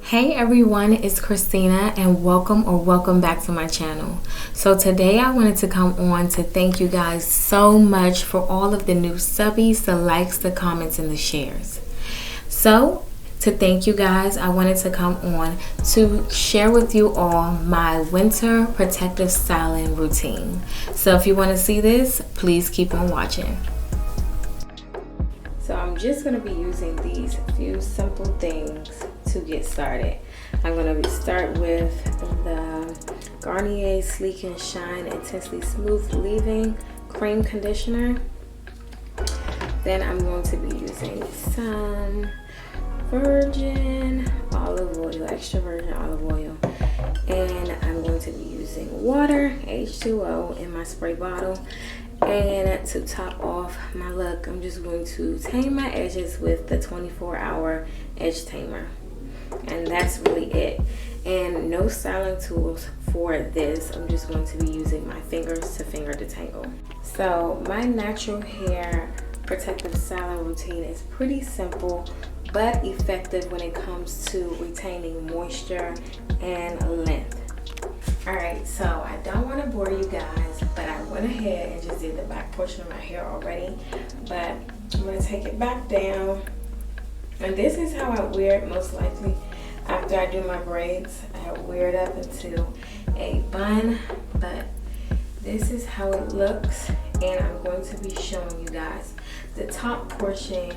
Hey everyone, it's Christina and welcome back to my channel. So today I wanted to come on to thank you guys so much for all of the new subbies, the likes, the comments, and the shares. So to thank you guys, I wanted to come on to share with you all my winter protective styling routine. So if you want to see this, please keep on watching. So I'm just going to be using these few simple things to get started. I'm going to start with the Garnier Sleek and Shine Intensely Smooth Leave-In Cream Conditioner. Then I'm going to be using some virgin olive oil, extra virgin olive oil. And I'm going to be using water, H2O, in my spray bottle. And to top off my look, I'm just going to tame my edges with the 24-hour edge tamer. And that's really it. And no styling tools for this. I'm just going to be using my fingers to finger detangle. So my natural hair protective styling routine is pretty simple but effective when it comes to retaining moisture and length. Alright, so I don't want to bore you guys, but I went ahead and just did the back portion of my hair already. But I'm going to take it back down. And this is how I wear it most likely after I do my braids. I wear it up into a bun, but this is how it looks. And I'm going to be showing you guys the top portion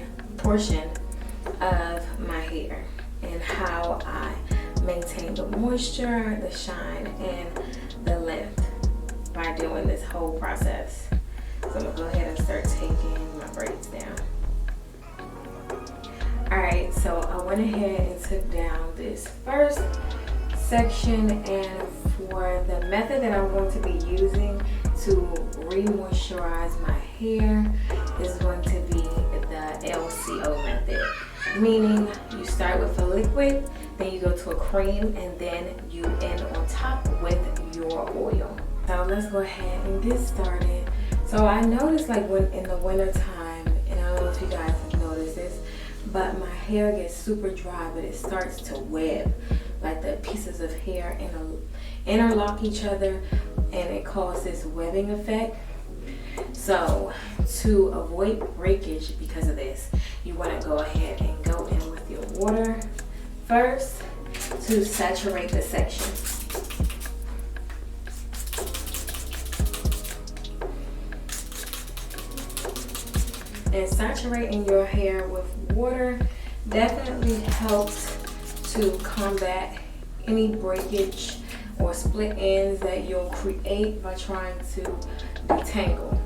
of my hair and how I maintain the moisture, the shine, and the length by doing this whole process. So I'm gonna go ahead and start taking my braids down. Alright, so I went ahead and took down this first section, and for the method that I'm going to be using to re-moisturize my hair is going to be the LCO method. Meaning you start with a liquid, then you go to a cream, and then you end on top with your oil. So let's go ahead and get started. So I noticed like when in the winter time, and I don't know if you guys have noticed this, but my hair gets super dry, but it starts to web. Like the pieces of hair interlock each other, and it causes this webbing effect. So to avoid breakage because of this, you want to go ahead and go in with your water first to saturate the section. And saturating your hair with water definitely helps to combat any breakage or split ends that you'll create by trying to detangle.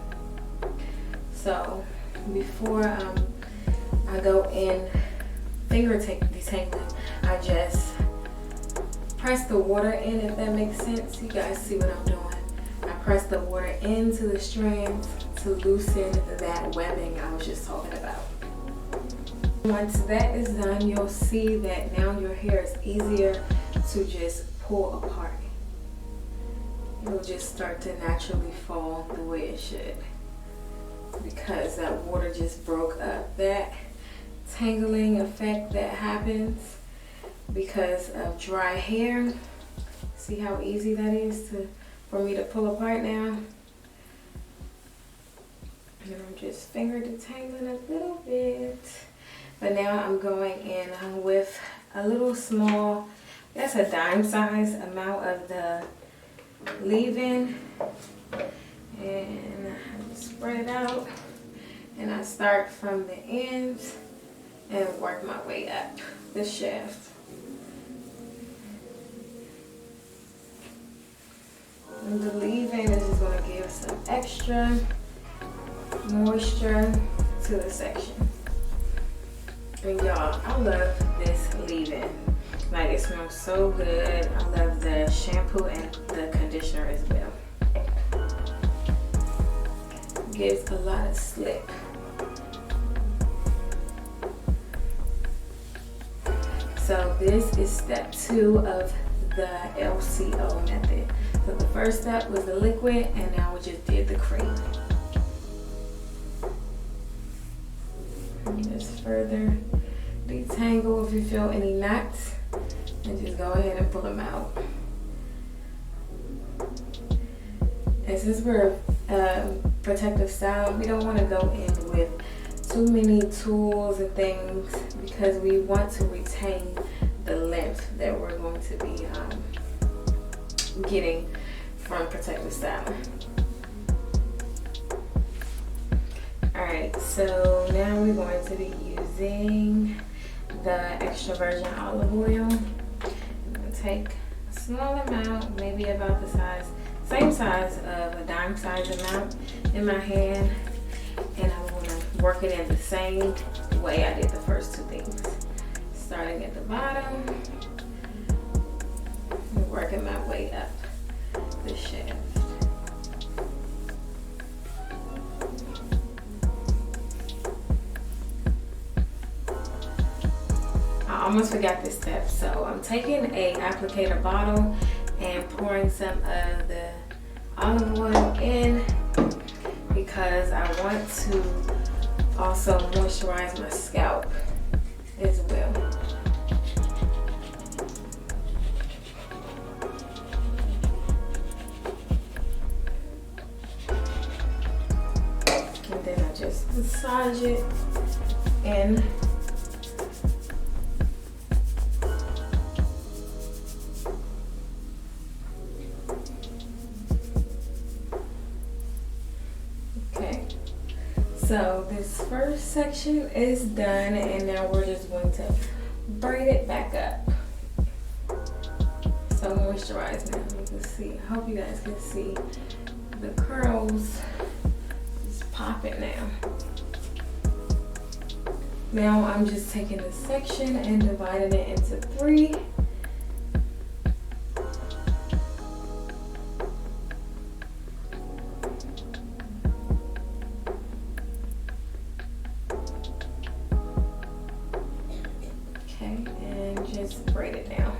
So before I go in finger detangling, I just press the water in, if that makes sense. You guys see what I'm doing. I press the water into the strands to loosen that webbing I was just talking about. Once that is done, you'll see that now your hair is easier to just pull apart. It'll just start to naturally fall the way it should, because that water just broke up that tangling effect that happens because of dry hair. See how easy that is for me to pull apart now? And I'm just finger detangling a little bit. But now I'm going in with a little small, that's a dime size amount of the leave-in, and I spread it out, and I start from the ends and work my way up the shaft. And the leave-in is just going to give some extra moisture to the section. And y'all, I love this leave-in. Like, it smells so good. I love the shampoo and the conditioner as well. Gives a lot of slip. So this is step 2 of the LCO method. So the first step was the liquid, and now we just did the cream. Just further detangle if you feel any knots. and just go ahead and pull them out. And since we're protective style, we don't want to go in with too many tools and things because we want to retain the length that we're going to be getting from protective style. Alright, so now we're going to be using the extra virgin olive oil. I'm going to take a small amount, maybe about the size, same size of a dime size amount in my hand, and I'm going to work it in the same way I did the first two things. Starting at the bottom and working my way up the shaft. I almost forgot this step, so I'm taking a applicator bottle and pouring some of the olive oil in because I want to also moisturize my scalp as well. And then I just massage it in. So this first section is done, and now we're just going to braid it back up. So moisturized now. You can see, I hope you guys can see the curls just popping now. Now I'm just taking this section and dividing it into 3. And just braid it down.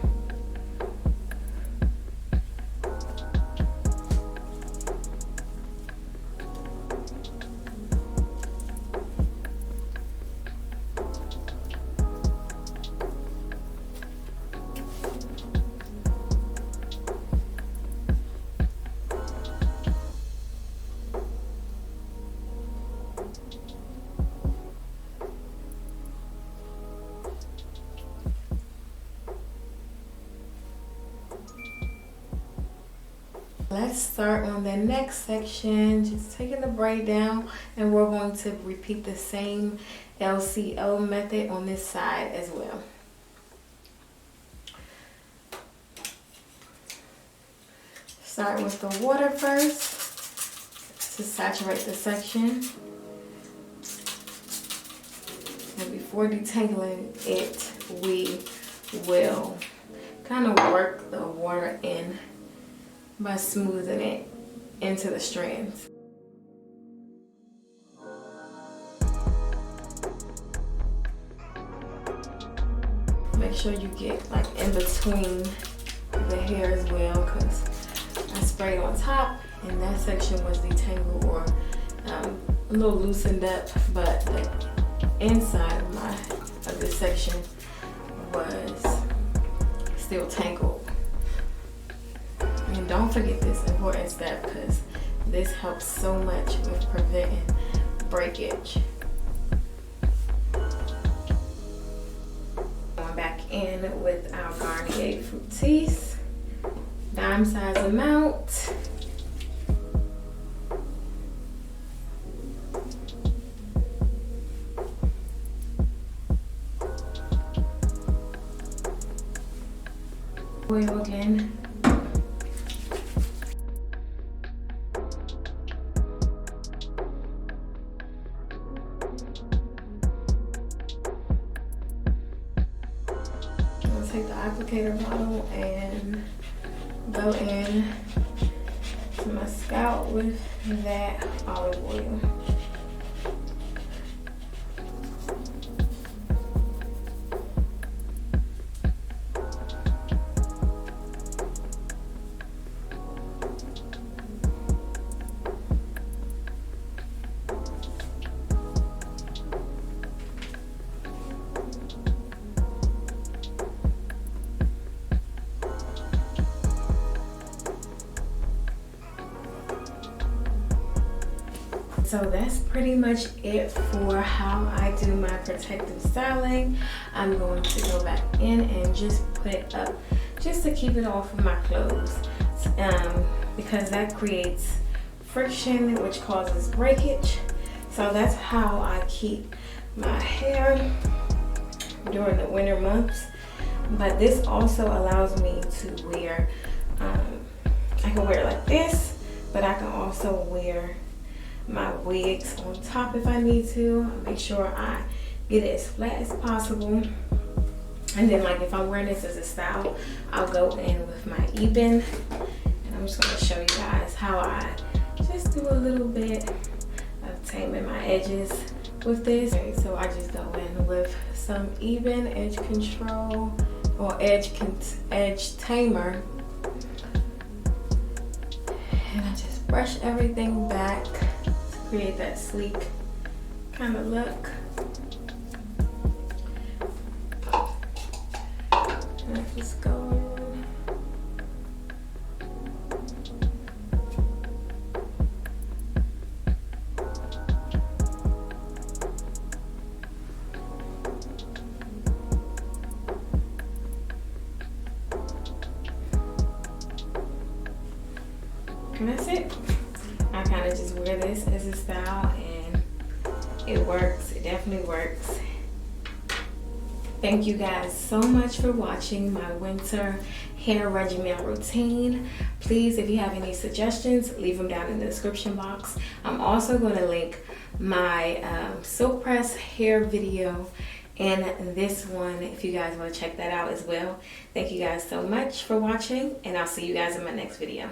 Let's start on the next section, just taking the braid down, and we're going to repeat the same LCO method on this side as well. Start with the water first to saturate the section. And before detangling it, we will kind of work the water in by smoothing it into the strands. Make sure you get like in between the hair as well, because I sprayed on top and that section was detangled or a little loosened up, but the inside of this section was still tangled. And don't forget this important step, because this helps so much with preventing breakage. Going back in with our Garnier Fructis, dime size amount. Oil again. Take the applicator bottle and go in to my scalp with that olive oil. So that's pretty much it for how I do my protective styling. I'm going to go back in and just put it up just to keep it off of my clothes, because that creates friction, which causes breakage. So that's how I keep my hair during the winter months. But this also allows me to wear, I can wear it like this, but I can also wear my wigs on top if I need to. Make sure I get it as flat as possible. And then like if I'm wearing this as a style, I'll go in with my ebin. And I'm just gonna show you guys how I just do a little bit of taming my edges with this. Okay, so I just go in with some ebin edge control or edge tamer. And I just brush everything back to create that sleek kind of look. And I just go in. And that's it. I kind of just wear this as a style and it works. It definitely works. Thank you guys so much for watching my winter hair regimen routine. Please, if you have any suggestions, leave them down in the description box. I'm also going to link my silk press hair video and this one if you guys want to check that out as well. Thank you guys so much for watching, and I'll see you guys in my next video.